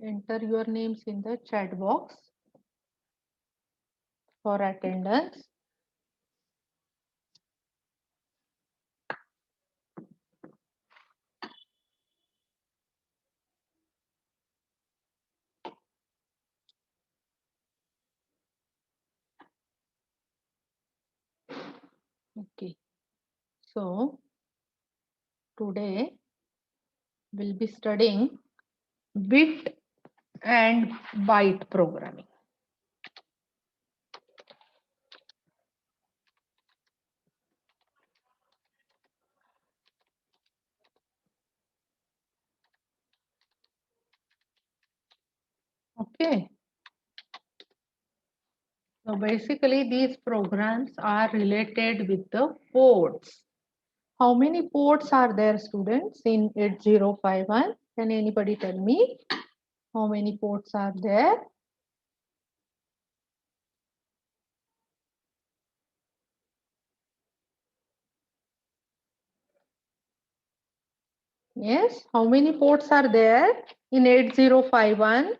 enter your names in the chat box for attendance. Okay, so today we'll be studying bit and byte programming. Okay, so basically these programs are related with the ports. How many ports are there, students, in 8051? Can anybody tell me how many ports are there? Yes, how many ports are there in 8051?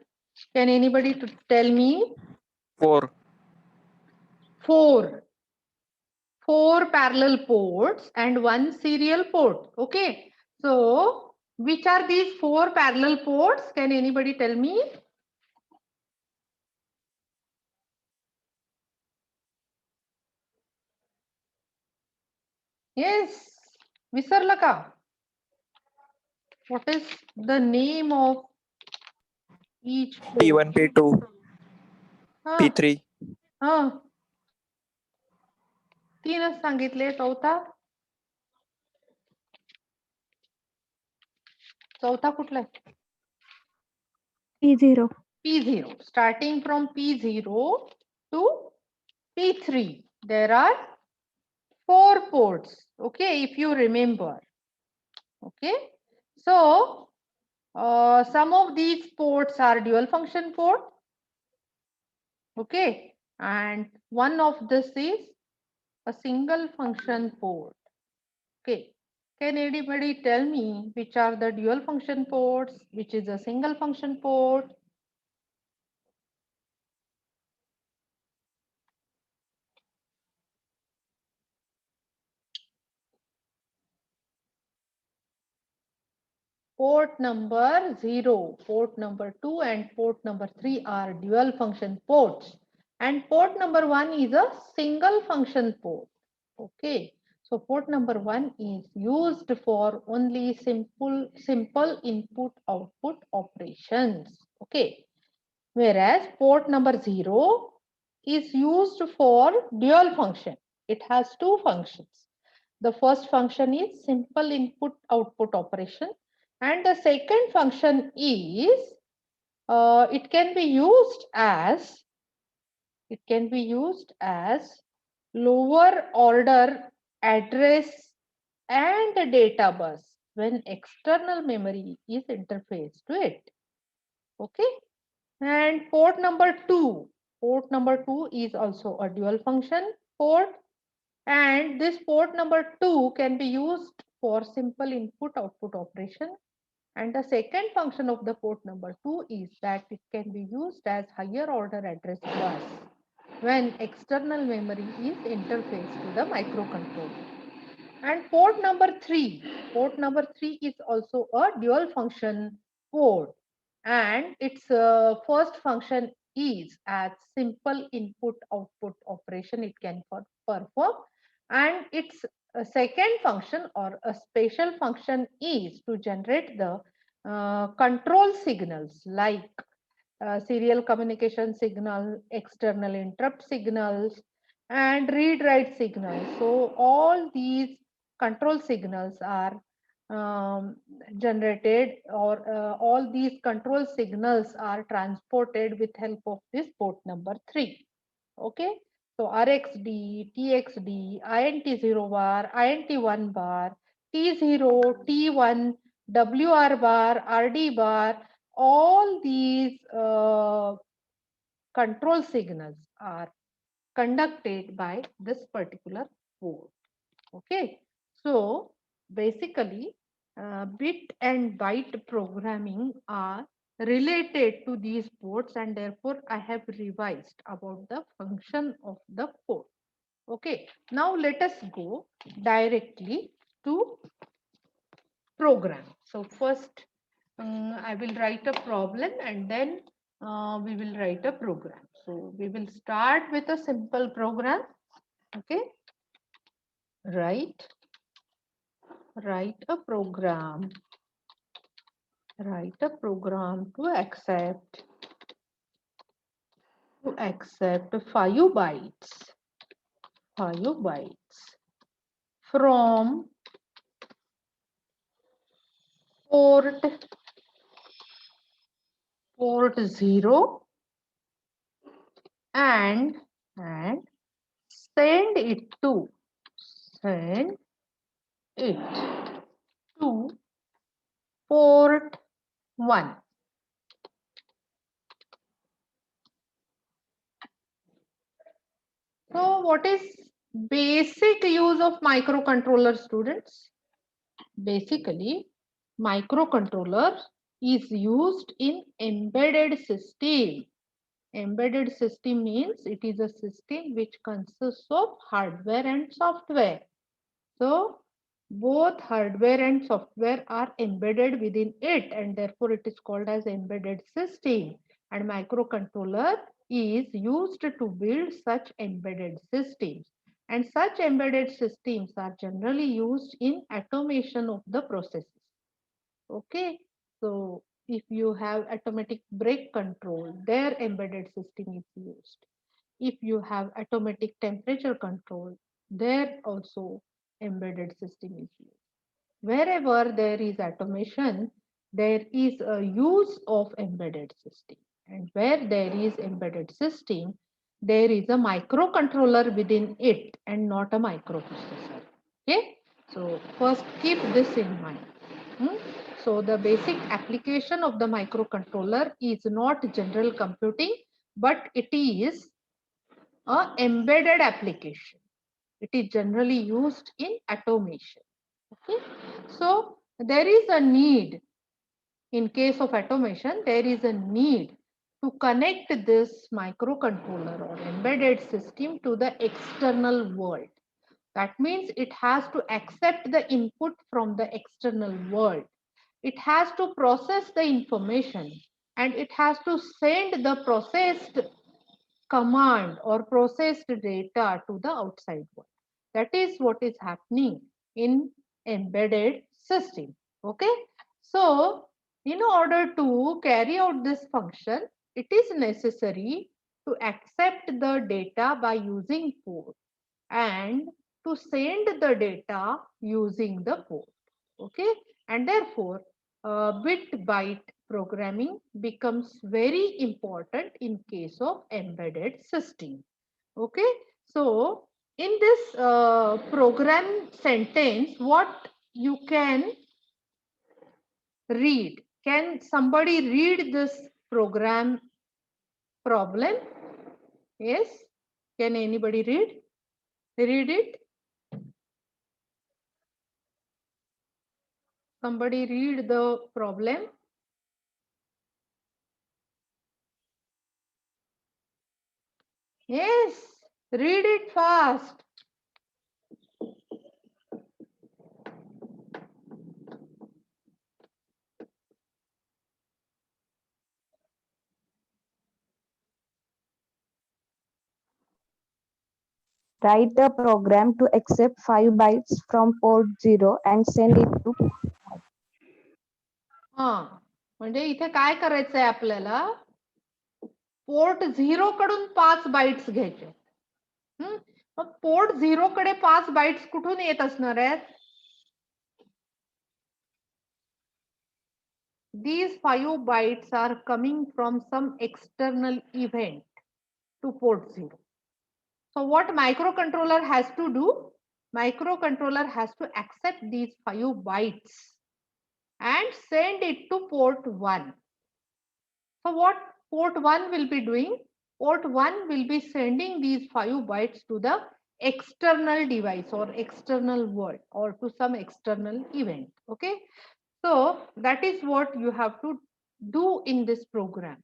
Can anybody tell me? 4. Four. Four parallel ports and one serial port. Okay. So, which are these four parallel ports? Can anybody tell me? Yes. Visarlaka. What is the name of each port? P1, P2, P3. हा तीनच सांगितले. चौथा चौथा कुठला आहे? P0. P0. Starting from P0 to P3. There are four ports. Okay, if you remember. Okay, so some of these ports are dual function port. Okay, and one of this is a single function port. Okay, can anybody tell me which are the dual function ports, which is a single function port? Port number 0, port number 2 and port number 3 are dual function ports, and port number 1 is a single function port. Okay, so port number 1 is used for only simple input output operations. Okay, whereas port number 0 is used for dual function. It has two functions. The first function is simple input output operation, and the second function is it can be used as lower order address and data bus when external memory is interfaced to it. Okay, and port number 2 is also a dual function port, and this port number 2 can be used for simple input output operation, and the second function of the port number 2 is that it can be used as higher order address bus when external memory is interfaced to the microcontroller. And port number 3 is also a dual function port, and its first function is as simple input output operation it can perform, and its second function or a special function is to generate the control signals like serial communication signal, external interrupt signals, and read write signals. So all these control signals are generated, or all these control signals are transported with help of this port number 3. Okay, so RxD, TxD, INT0 bar, INT1 bar, T0, T1, WR bar, RD bar, all these control signals are conducted by this particular port. Okay, so basically bit and byte programming are related to these ports, and therefore I have revised about the function of the port. Okay, now let us go directly to program. So first I will write a problem, and then we will write a program. So we will start with a simple program. Okay, write a program, to accept 5 bytes from port 0 and send it to port 1. So what is basic use of microcontroller, students? Basically, microcontroller is used in embedded system. Embedded system means it is a system which consists of hardware and software. So both hardware and software are embedded within it, and therefore it is called as embedded system. And microcontroller is used to build such embedded systems. And such embedded systems are generally used in automation of the processes. Okay, so if you have automatic brake control, their embedded system is used. If you have automatic temperature control, there also embedded system is used. Wherever there is automation, there is a use of embedded system. And where there is embedded system, there is a microcontroller within it and not a microprocessor. Okay, so first keep this in mind. So the basic application of the microcontroller is not general computing, but it is a embedded application. It is generally used in automation. Okay, so there is a need, in case of automation, there is a need to connect this microcontroller or embedded system to the external world. That means it has to accept the input from the external world. It has to process the information, and it has to send the processed command or processed data to the outside world. That is what is happening in embedded system. Okay, so in order to carry out this function, it is necessary to accept the data by using port and to send the data using the port. Okay, and therefore bit byte programming becomes very important in case of embedded system. Okay, so in this program sentence, what you can read? Can somebody read this program problem? Yes, can anybody read it? Somebody read the problem. Yes, read it fast. Write a program to accept 5 bytes from port 0 and send it to म्हणजे इथे काय करायचंय आपल्याला, port 0 कडून 5 bytes घ्यायचे. मग port 0 कडे 5 bytes कुठून येत असणार आहेत? These 5 bytes are coming from some external event to port 0. So what microcontroller has to do? Microcontroller has to accept these 5 bytes and send it to port 1. So what port 1 will be doing? Port 1 will be sending these 5 bytes to the external device or external world or to some external event. Okay, so that is what you have to do in this program.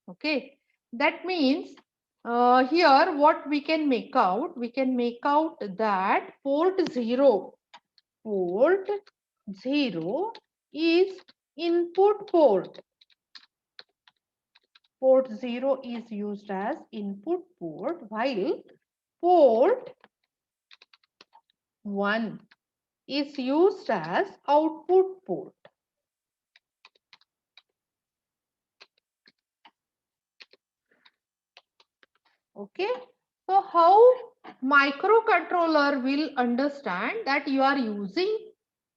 Okay, that means here what we can make out, that port 0 is input port. Port 0 is used as input port, while port 1 is used as output port. Okay, so how microcontroller will understand that you are using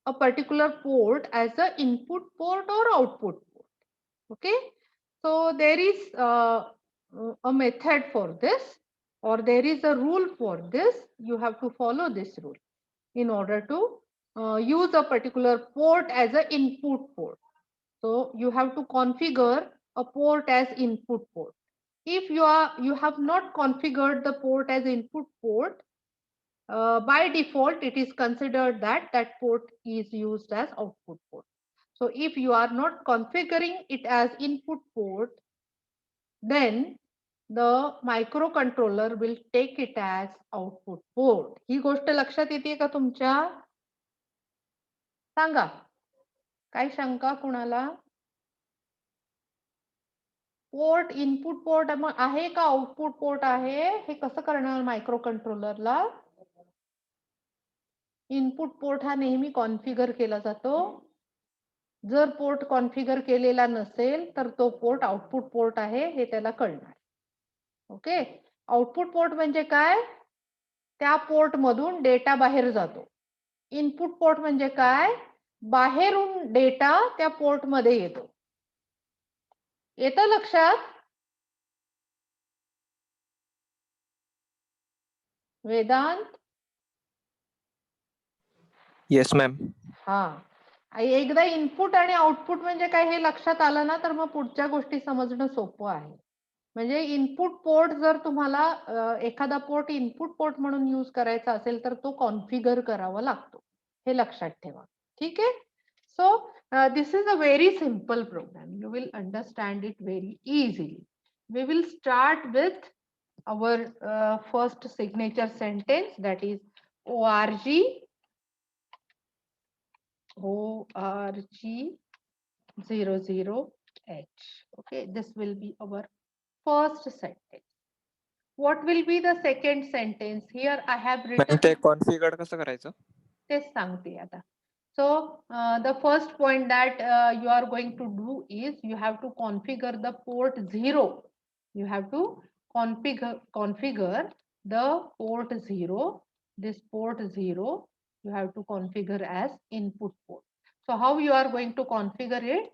a particular port as an input port or output port? Okay, so there is a method for this, or there is a rule for this. You have to follow this rule in order to use a particular port as an input port. So you have to configure a port as input port. If you have not configured the port as input port, by default it is considered that that port is used as output port. So if you are not configuring it as input port, then the microcontroller will take it as output port. ही गोष्ट लक्षात येते का तुमच्या? सांगा, काय शंका कुणाला? Port input port आहे का आउटपुट पोर्ट आहे? हे कसं करणार मायक्रोकंट्रोलरला? इनपुट पोर्ट हा नेहमी कॉन्फिगर केला जातो. जर पोर्ट कॉन्फिगर केलेला नसेल तर तो पोर्ट आउटपुट पोर्ट आहे हे त्याला कळणार. ओके, आउटपुट पोर्ट म्हणजे काय? त्या पोर्ट मधून डेटा बाहेर जातो. इनपुट पोर्ट म्हणजे काय? बाहेरून डेटा त्या पोर्ट मध्ये येतो. येतं लक्षात? वेदांत? Yes ma'am. हा, एकदा इनपुट आणि आउटपुट म्हणजे काय हे लक्षात आलं ना तर मग पुढच्या गोष्टी समजणं सोपं आहे. म्हणजे इनपुट पोर्ट जर तुम्हाला एखादा पोर्ट इनपुट पोर्ट म्हणून यूज करायचा असेल तर तो कॉन्फिगर करावा लागतो. हे लक्षात ठेवा. ठीक आहे. So this is a very simple program. You will understand it very easily. We will start with our first signature sentence, that is org org 00h. Okay, this will be our first sentence. What will be the second sentence? Here I have written. ते configure कसं करायचं तेच सांगते आता. So the first point that you are going to do is you have to configure the port 0. You have to configure the port 0. This port 0 you have to configure as input port. So how you are going to configure it?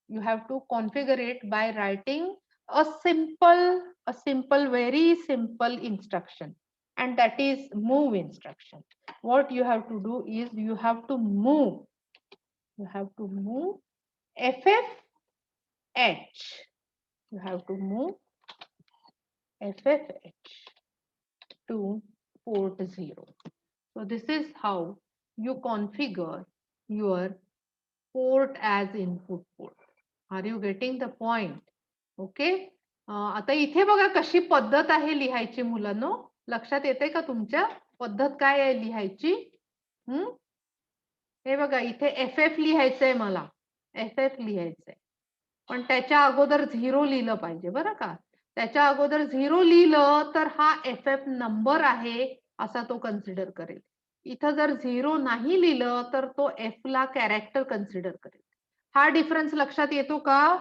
You have to configure it by writing a simple very simple instruction, and that is move instruction. What you have to do is you have to move FFH. You have to move FFH to port 0. So this is how you configure your port as input port. Are you getting the point? Okay. आता इथे बघा कशी पद्धत आहे लिहायची मुलांनो. लक्षात येते का तुमच्या पद्धत काय आहे लिहायची? हे बघा इथे FF लिहायचंय मला. FF लिहायचंय. पण त्याच्या अगोदर 0 लिहिलं पाहिजे बरं का. त्याच्या अगोदर 0 लिहिलं तर हा FF नंबर आहे असा तो कन्सिडर करेल. इथं जर 0 नाही लिहिलं तर तो F ला कॅरेक्टर कन्सिडर करेल. हा डिफरन्स लक्षात येतो का?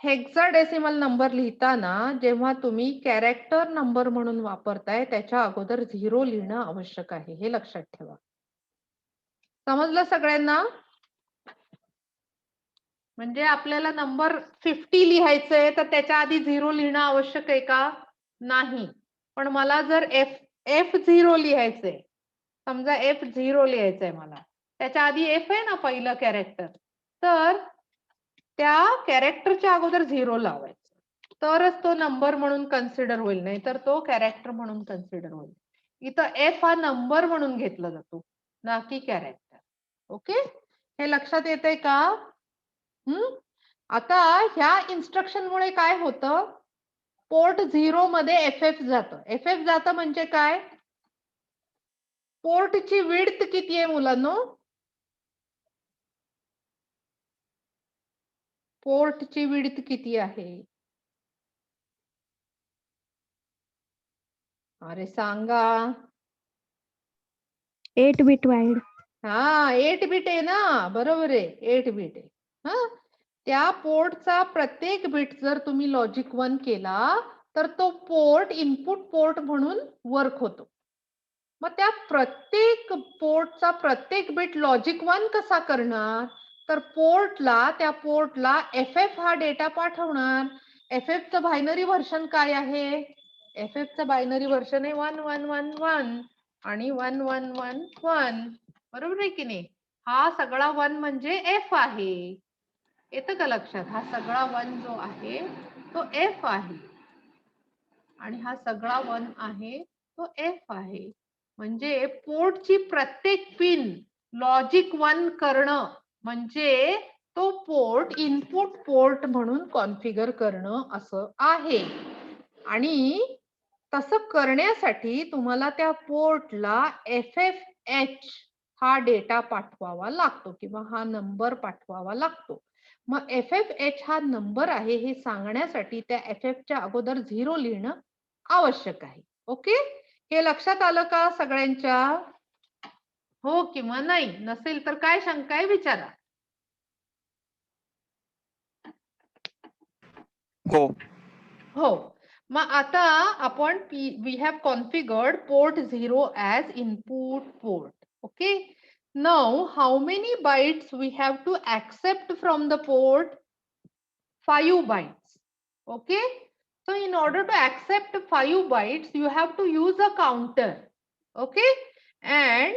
हेक्साडेसिमल नंबर लिहिताना जेव्हा तुम्ही कॅरेक्टर नंबर म्हणून वापरताय त्याच्या अगोदर 0 लिहिणं आवश्यक आहे. हे लक्षात ठेवा. समजलं सगळ्यांना? म्हणजे आपल्याला नंबर 50 लिहायचंय तर त्याच्या आधी 0 लिहिणं आवश्यक आहे का? नाही. पण मला जर F0 लिहायचंय, समजा F0 लिहायचंय मला, त्याच्या आधी F आहे ना पहिलं कॅरेक्टर, तर त्या कॅरेक्टरच्या अगोदर 0 लावायचं तरच तो नंबर म्हणून कन्सिडर होईल, नाही तर तो कॅरेक्टर म्हणून कन्सिडर होईल. इथं F हा नंबर म्हणून घेतला जातो ना की कॅरेक्टर. ओके, हे लक्षात येतंय का? आता ह्या इन्स्ट्रक्शन मुळे काय होतं, पोर्ट 0 मध्ये FF जातं. FF जातं म्हणजे काय? पोर्टची विड्थ किती आहे मुलांनो? पोर्टची विड्थ किती आहे? अरे सांगा. 8 bit wide. हा 8 बिट आहे ना, बरोबर आहे, 8 बिट आहे. हा, त्या पोर्टचा प्रत्येक बिट जर तुम्ही लॉजिक 1 केला तर तो पोर्ट इनपुट पोर्ट म्हणून वर्क होतो. मग त्या प्रत्येक पोर्टचा प्रत्येक बिट लॉजिक 1 कसा करणार? तर त्या पोर्टला FF हा डेटा पाठवणार. FF चं बायनरी व्हर्जन काय आहे? FF चं बायनरी व्हर्जन आहे 1111 आणि 1111, बरोबर आहे की नाही? हा सगळा 1 म्हणजे F आहे. येतं का लक्षात? हा सगळा 1 जो आहे तो F आहे आणि हा सगळा 1 आहे तो F आहे. म्हणजे पोर्टची प्रत्येक पिन लॉजिक 1 करणं म्हणजे तो पोर्ट इनपुट पोर्ट म्हणून कॉन्फिगर करणं असं आहे. आणि तसं करण्यासाठी तुम्हाला त्या पोर्टला FFH हा डेटा पाठवावा लागतो किंवा हा नंबर पाठवावा लागतो. मग FFH हा नंबर आहे हे सांगण्यासाठी त्या FF च्या अगोदर 0 लिहिणं आवश्यक आहे. ओके, हे लक्षात आलं का सगळ्यांच्या? हो किंवा नाही? नसेल तर काय शंका आहे विचारा. हो. हो, मग आता आपण we have configured port 0 as input port. Okay, now how many bytes we have to accept from the port? 5 bytes. Okay, so in order to accept 5 bytes you have to use a counter. Okay, and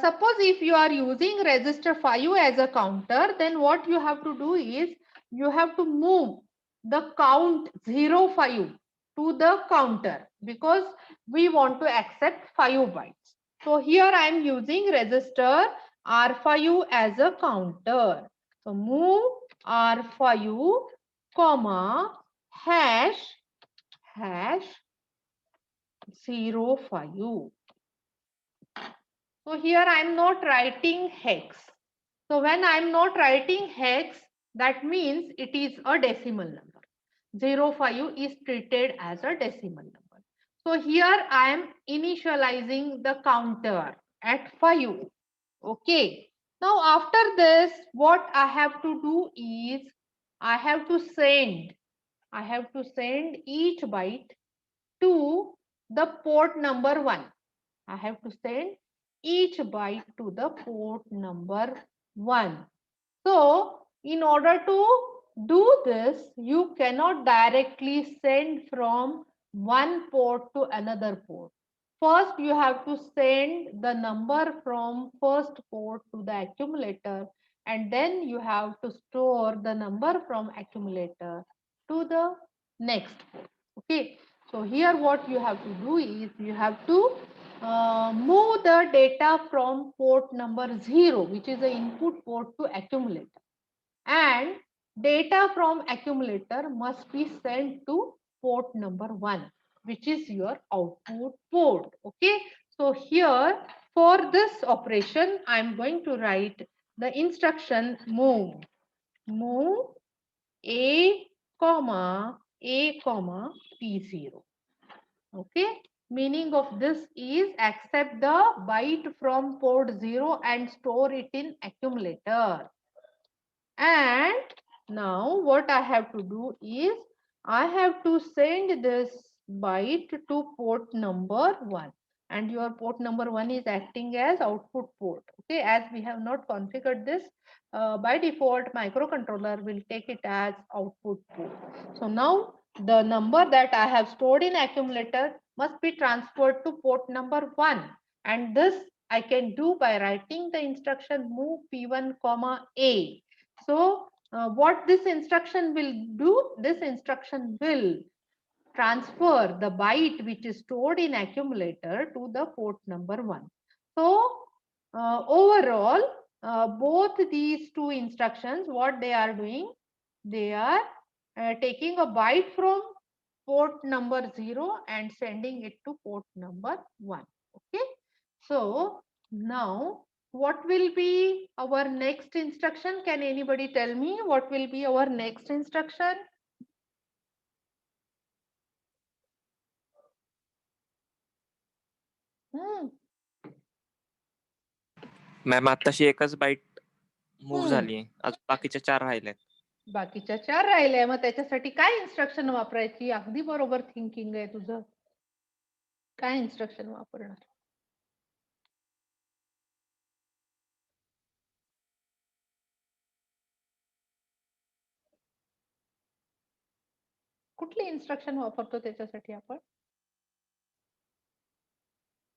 suppose if you are using register 5 as a counter, then what you have to do is you have to move the count 05 to the counter because we want to accept 5 bytes. So here I am using register R5 as a counter. So move R5 comma hash 05. So here I am not writing hex. So when I am not writing hex, that means it is a decimal number. 05 is treated as a decimal number. So here I am initializing the counter at 5. Okay. Now after this, what I have to do is I have to send each byte to the port number 1. I have to send each byte to the port number 1. So in order to do this, you cannot directly send from one port to another port. First, you have to send the number from first port to the accumulator, and then you have to store the number from accumulator to the next port. Okay, so here what you have to do is you have to move the data from port number 0, which is the input port, to accumulator, and data from accumulator must be sent to port number 1, which is your output port. Okay, so here for this operation I am going to write the instruction move a comma P0. Okay, meaning of this is accept the byte from port 0 and store it in accumulator. And now what I have to do is I have to send this byte to port number 1, and your port number 1 is acting as output port. Okay, as we have not configured this, by default microcontroller will take it as output port. So now the number that I have stored in accumulator must be transferred to port number 1, and this I can do by writing the instruction move P1 comma A. So what this instruction will do? This instruction will transfer the byte which is stored in accumulator to the port number 1. So overall, both these two instructions, what they are doing, they are taking a byte from port number 0 and sending it to port number 1. Okay, so now what will be our next instruction? Can anybody tell me what will be our next instruction? Ma'am आताशी एकच bite move हम्म. झाली, अजून बाकीच्या 4 राहिल्यात. बाकीच्या 4 राहिल्या, मग त्याच्यासाठी काय इन्स्ट्रक्शन वापरायची? अगदी बरोबर थिंकिंग आहे तुझं. काय इन्स्ट्रक्शन वापरणार? कुठली इन्स्ट्रक्शन वापरतो त्याच्यासाठी आपण?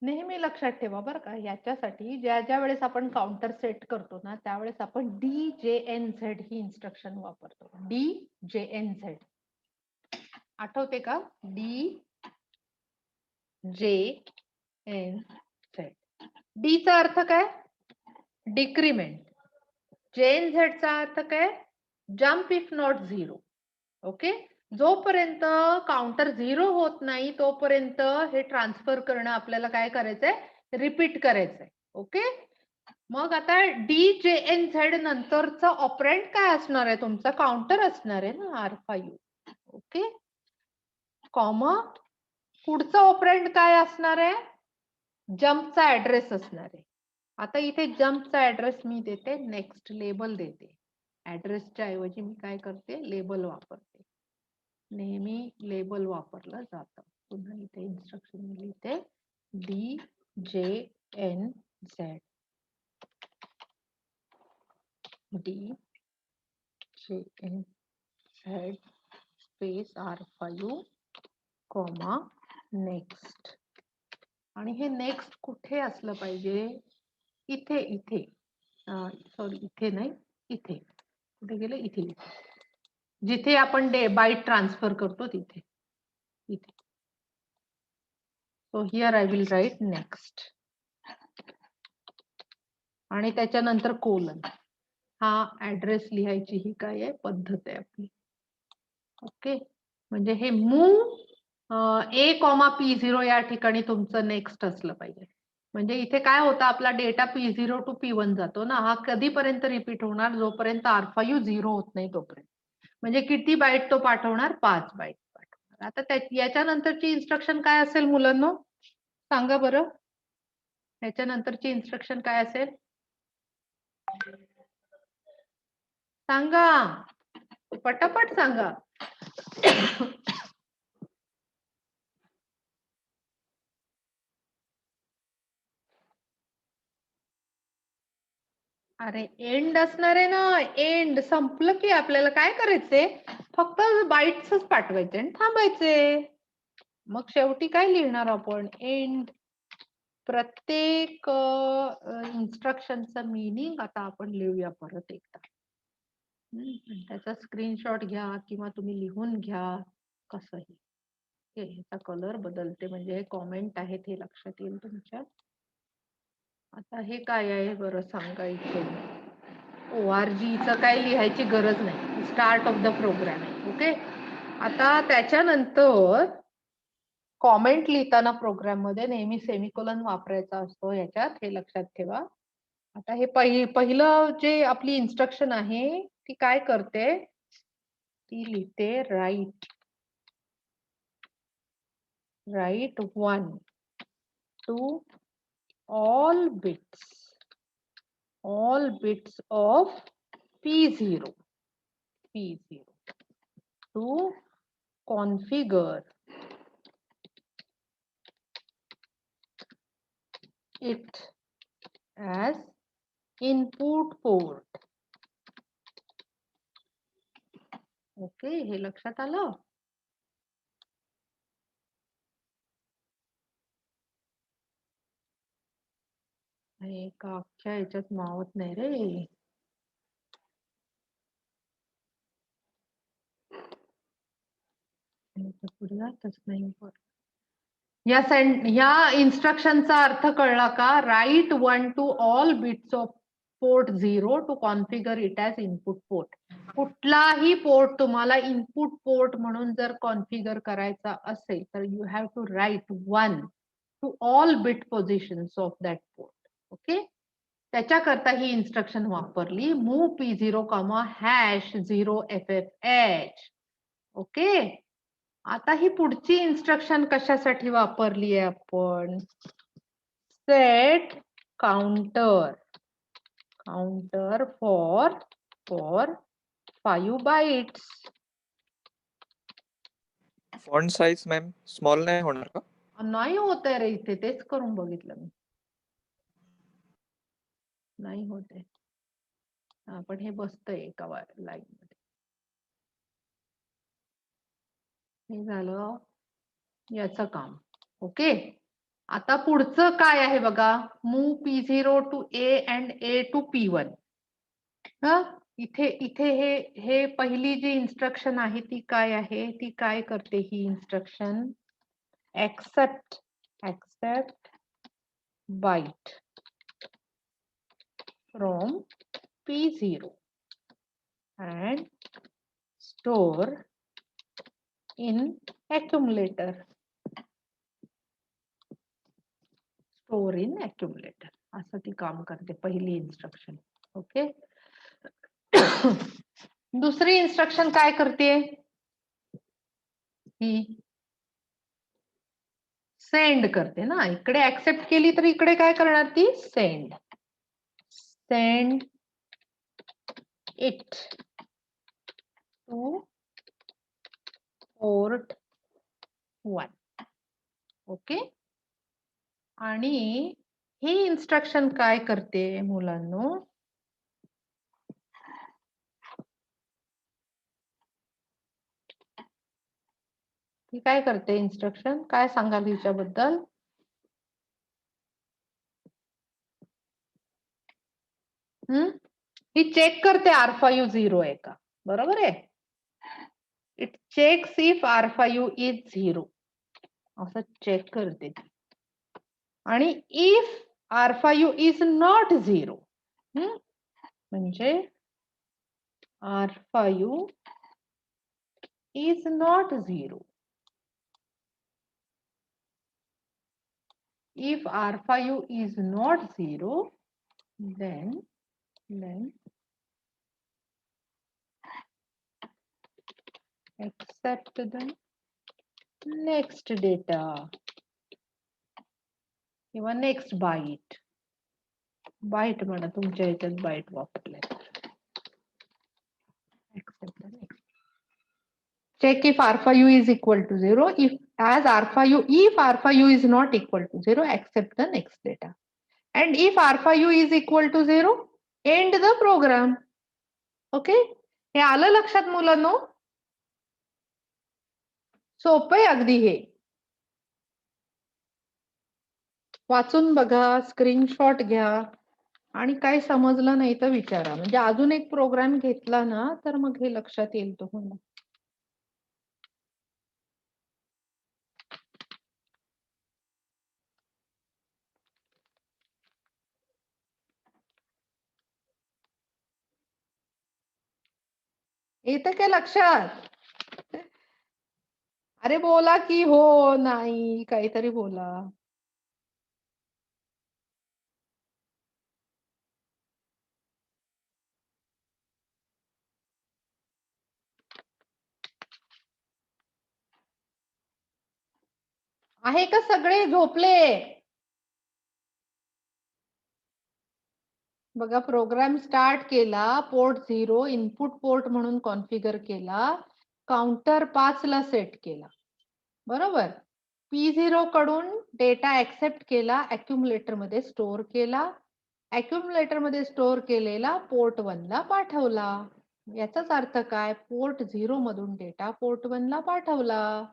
नेहमी लक्षात ठेवा बरं का, याच्यासाठी ज्या वेळेस आपण काउंटर सेट करतो ना, त्यावेळेस आपण DJNZ ही इन्स्ट्रक्शन वापरतो. DJNZ आठवते का? DJNZ. D चा अर्थ काय? डिक्रीमेंट. JNZ चा अर्थ काय? Jump if not 0. ओके, जोपर्यंत काउंटर 0 होत नाही तोपर्यंत हे ट्रान्सफर करणं आपल्याला काय करायचंय? रिपीट करायचंय. ओके, मग आता DJNZ नंतरचं ऑपरेंड काय असणार आहे? तुमचा काउंटर असणार आहे ना, R5. ओके, कॉमा पुढचं ऑपरेंड काय असणार आहे? जम्पचा ऍड्रेस असणार आहे. आता इथे जम्पचा ऍड्रेस मी देते, नेक्स्ट लेबल देते. ऍड्रेसच्या ऐवजी मी काय करते? लेबल वापरते. नेहमी लेबल वापरलं जातं. पुन्हा इथे इन्स्ट्रक्शन मी लिहिते DJNZ. DJNZ space R5 comma next. आणि हे नेक्स्ट कुठे असलं पाहिजे? इथे इथे सॉरी, इथे नाही, इथे. कुठे गेलं? इथे. जिथे आपण बाईट ट्रान्सफर करतो तिथे. इथे. So here I will write next. आणि त्याच्यानंतर कोलन. हा ऍड्रेस लिहायची ही काय आहे? पद्धत आहे आपली. ओके, म्हणजे हे मूव A,P0 या ठिकाणी तुमचं नेक्स्ट असलं पाहिजे. म्हणजे इथे काय होतं? आपला डेटा P0 टू P1 जातो ना, हा कधीपर्यंत रिपीट होणार? जोपर्यंत R5 0 होत नाही तोपर्यंत. म्हणजे किती बाईट तो पाठवणार? 5 बाईट पाठवणार. आता याच्यानंतरची इन्स्ट्रक्शन काय असेल मुलांनो? सांगा बरं, याच्यानंतरची इन्स्ट्रक्शन काय असेल? सांगा, पटापट सांगा. अरे एंड असणार आहे ना, एंड. संपलं की आपल्याला काय करायचंय? फक्त बाईट्सच पाठवायचे आणि थांबायचे. मग शेवटी काय लिहिणार आपण? एंड. प्रत्येक इन्स्ट्रक्शनचं मीनिंग आता आपण लिहूया परत एकदा. त्याचा स्क्रीनशॉट घ्या किंवा तुम्ही लिहून घ्या, कसंही. ह्याचा कलर बदलते म्हणजे हे कॉमेंट आहेत हे लक्षात येईल तुमच्या. आता हे काय आहे बरं सांगा? इथे ORGचं काय लिहायची गरज नाही, स्टार्ट ऑफ द प्रोग्राम आहे. ओके, आता त्याच्यानंतर कॉमेंट लिहिताना प्रोग्राम मध्ये नेहमी सेमिकोलन वापरायचा असतो याच्यात, हे लक्षात ठेवा. आता हे पहिलं जे आपली इन्स्ट्रक्शन आहे ती काय करते? ती लिहिते write 1 to all bits of P0 to configure it as input port. Okay, हे लक्षात आलं? एका अख्ख्या याच्यात मावत नाही रे. पुढे जातच नाही. या इन्स्ट्रक्शनचा अर्थ कळला का? Write 1 to all bits of port 0 to configure it as input port. कुठलाही पोर्ट तुम्हाला इनपुट पोर्ट म्हणून जर कॉन्फिगर करायचा असेल तर you have to write 1 to all bit positions of that port. Okay, त्याच्याकरता ही इन्स्ट्रक्शन वापरली मूव P0, #0FFH. ओके, आता ही पुढची इन्स्ट्रक्शन कशासाठी वापरली आहे आपण? Set counter for 5 bytes. Font size ma'am small नाही होणार का? नाही होत आहे रे, इथे तेच करून बघितलं मी, नाही होत आहे. पण हे बसतंय एका लाईन मध्ये. हे झालं याचं काम. ओके, आता पुढचं काय आहे बघा, move P0 to A and A to P1. इथे हे पहिली जी इन्स्ट्रक्शन आहे ती काय आहे? ती काय करते ही instruction? Except byte from P0 and store in accumulator. Store in accumulator असं ती काम करते पहिली इन्स्ट्रक्शन. ओके, दुसरी इन्स्ट्रक्शन काय करते? ही सेंड करते ना. इकडे ऍक्सेप्ट केली तर इकडे काय करणार ती? Send it two port 1. Okay, आणि ही इन्स्ट्रक्शन काय करते मुलांनो? ही काय करते इन्स्ट्रक्शन? काय सांगाल हिच्याबद्दल? ही चेक करते R5 0 आहे का, बरोबर आहे. It checks if R5 is 0 असं चेक करते ती. आणि इफ R5 इज नॉट 0 म्हणजे R5 is not 0. If R5 is not 0, then accept the next data किंवा next byte. बाईट म्हणा, तुमच्या ह्याच्यात बाईट वापरले. Accept the next. Check if R5 is equal to 0. If R5 is not equal to 0, accept the next data. And if R5 is equal to 0, end the program. Okay? हे आलं लक्षात मुलांनो? सोपं आहे अगदी हे. वाचून बघा, स्क्रीनशॉट घ्या आणि काय समजलं नाही तर विचारा. म्हणजे अजून एक प्रोग्राम घेतला ना तर मग हे लक्षात येईल तुम्हाला. येतं काय लक्षात? अरे बोला की हो नाही, काहीतरी बोला. आहे का सगळे झोपले? बघा, प्रोग्राम स्टार्ट केला, पोर्ट 0 इनपुट पोर्ट म्हणून कॉन्फिगर केला, काउंटर 5 ला सेट केला, बरोबर. P0 कडून डेटा ऍक्सेप्ट केला, अक्युमुलेटर मध्ये स्टोअर केला, अक्युमुलेटर मध्ये स्टोअर केलेला पोर्ट 1 ला पाठवला. याचाच अर्थ काय? पोर्ट 0 मधून डेटा पोर्ट 1 ला पाठवला.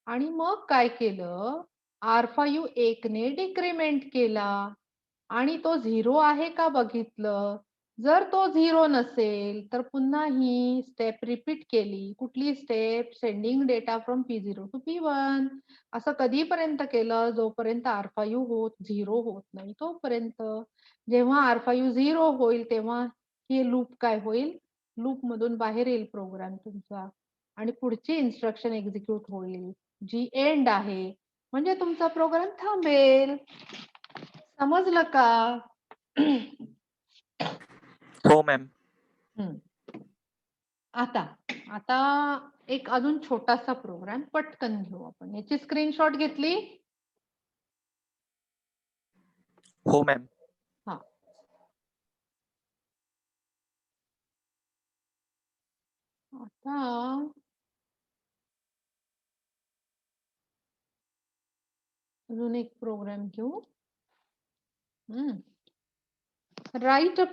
आणि मग काय केलं? R5 1 ने डिक्रीमेंट केला आणि तो 0 आहे का बघितलं. जर तो 0 नसेल तर पुन्हा ही स्टेप रिपीट केली. कुठली step? Sending data from P0 to P1. असं कधीपर्यंत केलं? जोपर्यंत R5 0 होत नाही तोपर्यंत. जेव्हा R5 0 होईल तेव्हा हे लूप काय होईल? लूप मधून बाहेर येईल प्रोग्राम तुमचा आणि पुढची इन्स्ट्रक्शन एक्झिक्यूट होईल जी एंड आहे. म्हणजे तुमचा प्रोग्राम थांबेल. समजलं का? हो मॅम. आता आता एक अजून छोटासा प्रोग्राम पटकन घेऊ आपण. याची स्क्रीनशॉट घेतली? हो मॅम. हा. आता अजून एक प्रोग्राम घेऊ. Write a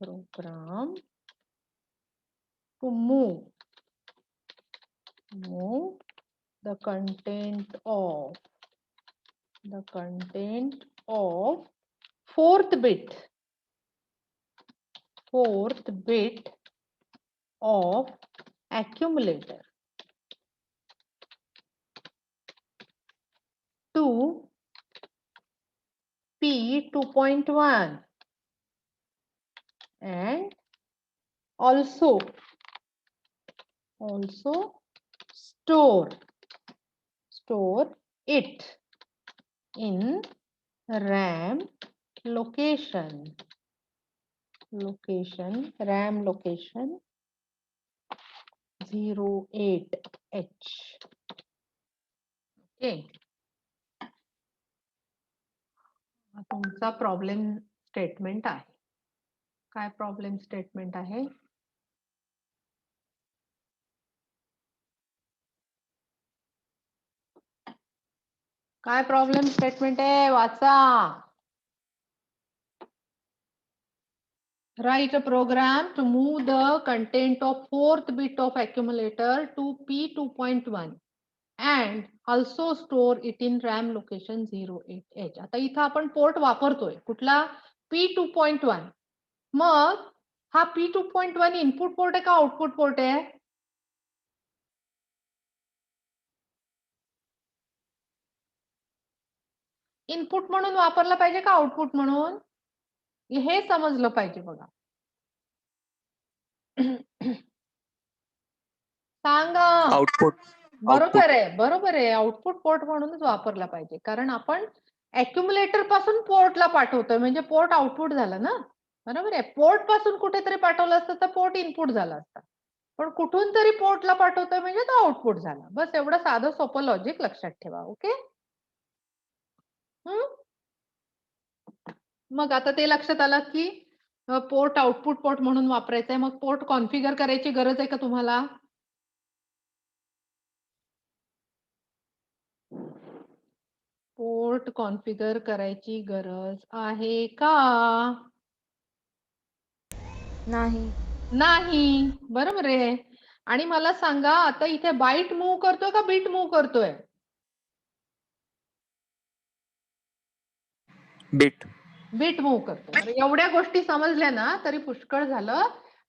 program to move the content of fourth bit of accumulator to P2.1 and also store it in RAM location RAM location 08H. Okay. तुमचा प्रॉब्लेम स्टेटमेंट आहे. काय प्रॉब्लेम स्टेटमेंट आहे? काय प्रॉब्लेम स्टेटमेंट आहे? वाचा. Write a program to move the content of fourth bit of accumulator to P2.1 and also store it in RAM location 08H. आता इथं आपण पोर्ट वापरतोय कुठला? P2.1. मग हा P2.1 इनपुट पोर्ट आहे का आउटपुट पोर्ट आहे? इनपुट म्हणून वापरला पाहिजे का आउटपुट म्हणून? हे समजलं पाहिजे बघा. सांगा. आउटपुट. बरोबर आहे. आउटपुट पोर्ट म्हणूनच वापरला पाहिजे कारण आपण अक्युमुलेटर पासून पोर्टला पाठवतोय म्हणजे पोर्ट आउटपुट झालं ना. बरोबर आहे. पोर्ट पासून कुठेतरी पाठवलं असतं तर पोर्ट इनपुट झालं असतं. पण कुठून तरी पोर्टला पाठवतोय म्हणजे तो आउटपुट झाला. बस एवढं साधं सोपं लॉजिक लक्षात ठेवा. ओके. मग आता ते लक्षात आलं की पोर्ट आउटपुट पोर्ट म्हणून वापरायचं आहे. मग पोर्ट कॉन्फिगर करायची गरज आहे का तुम्हाला? पोर्ट कॉन्फिगर करायची गरज आहे का? नाही. बरोबर आहे. आणि मला सांगा आता इथे बाईट मूव्ह करतोय का बीट मूव्ह करतोय? बीट मूव्ह करतोय. एवढ्या गोष्टी समजल्या ना तरी पुष्कळ झालं.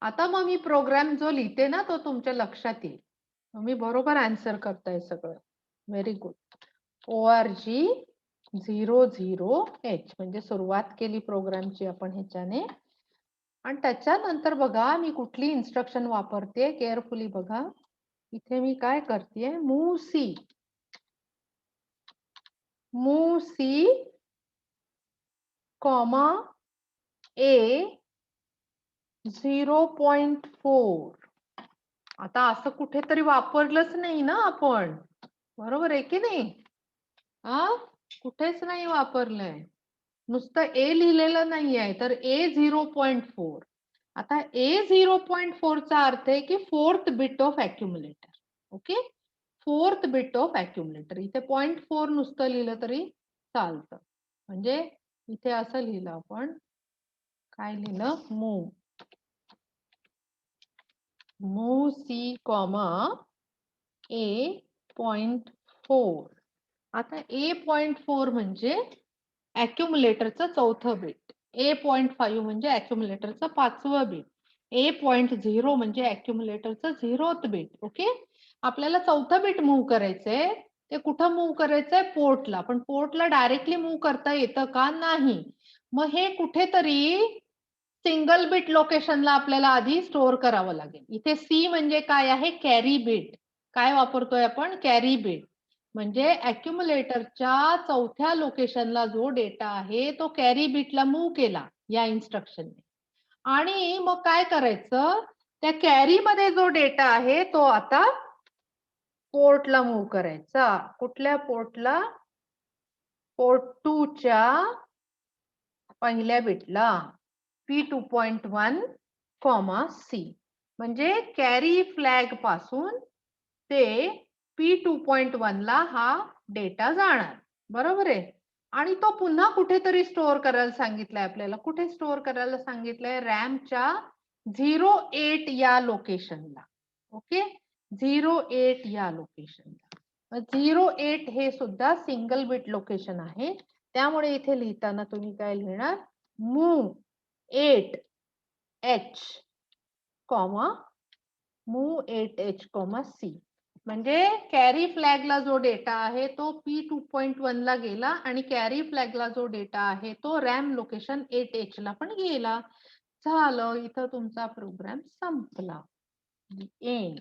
आता मग मी प्रोग्राम जो लिहिते ना तो तुमच्या लक्षात येईल. मी बरोबर आन्सर करताय सगळं. Very good. ORG00H म्हणजे सुरुवात केली प्रोग्रामची आपण ह्याच्याने. आणि त्याच्यानंतर बघा मी कुठली इन्स्ट्रक्शन वापरते केअरफुली बघा. इथे मी काय करते? Move C comma A 0.4. आता असं कुठेतरी वापरलंच नाही ना आपण. बरोबर आहे की नाही? कुठेच नाही वापरलंय. नुसतं A लिहिलेलं नाहीये तर A 0.4. आता A 0.4 चा अर्थ आहे की fourth bit of accumulator. Okay. Fourth bit of accumulator. इथे 0.4 नुसतं लिहिलं तरी चालतं. म्हणजे इथे असं लिहिलं आपण. काय लिहिलं? Move C comma A.4. आता A.4 म्हणजे ॲक्युम्युलेटरचं चौथं बीट. 8.5 म्हणजे ॲक्युम्युलेटरचं 5वं बीट. 8.0 म्हणजे ॲक्युम्युलेटरचं 0th बीट. ओके. आपल्याला चौथं बीट मूव्ह करायचंय. ते कुठं मूव्ह करायचंय? पोर्टला. पण पोर्टला डायरेक्टली मूव्ह करता येतं का? नाही. मग हे कुठेतरी सिंगल बीट लोकेशनला आपल्याला आधी स्टोअर करावं लागेल. इथे सी म्हणजे काय आहे? Carry bit. काय वापरतोय आपण? Carry bit. म्हणजे ॲक्युम्युलेटरच्या चौथ्या लोकेशनला जो डेटा आहे तो कॅरी बीटला मूव्ह केला या इन्स्ट्रक्शनने. आणि मग काय करायचं? त्या कॅरी मध्ये जो डेटा आहे तो आता पोर्टला मूव्ह करायचा. कुठल्या पोर्टला? पोर्ट 2 च्या पहिल्या बिटला P2.1, C. म्हणजे कॅरी फ्लॅग पासून ते P2.1 ला हा डेटा जाणार. बरोबर आहे. आणि तो पुन्हा कुठेतरी स्टोअर करायला सांगितलंय आपल्याला. कुठे स्टोअर करायला सांगितलंय? रॅमच्या 08 या लोकेशनला. ओके. 08 या लोकेशनला. 08 हे सुद्धा सिंगल बिट लोकेशन आहे. त्यामुळे इथे लिहिताना तुम्ही काय लिहिणार? Move 8H, move 8H, C. म्हणजे कॅरी फ्लॅगला जो डेटा आहे तो P2.1 ला गेला आणि कॅरी फ्लॅगला जो डेटा आहे तो रॅम लोकेशन 8H ला पण गेला. झालं. इथं तुमचा प्रोग्राम संपला. एंड.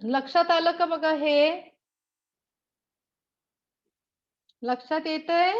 लक्षात आलं का बघा हे? लक्षात येतंय?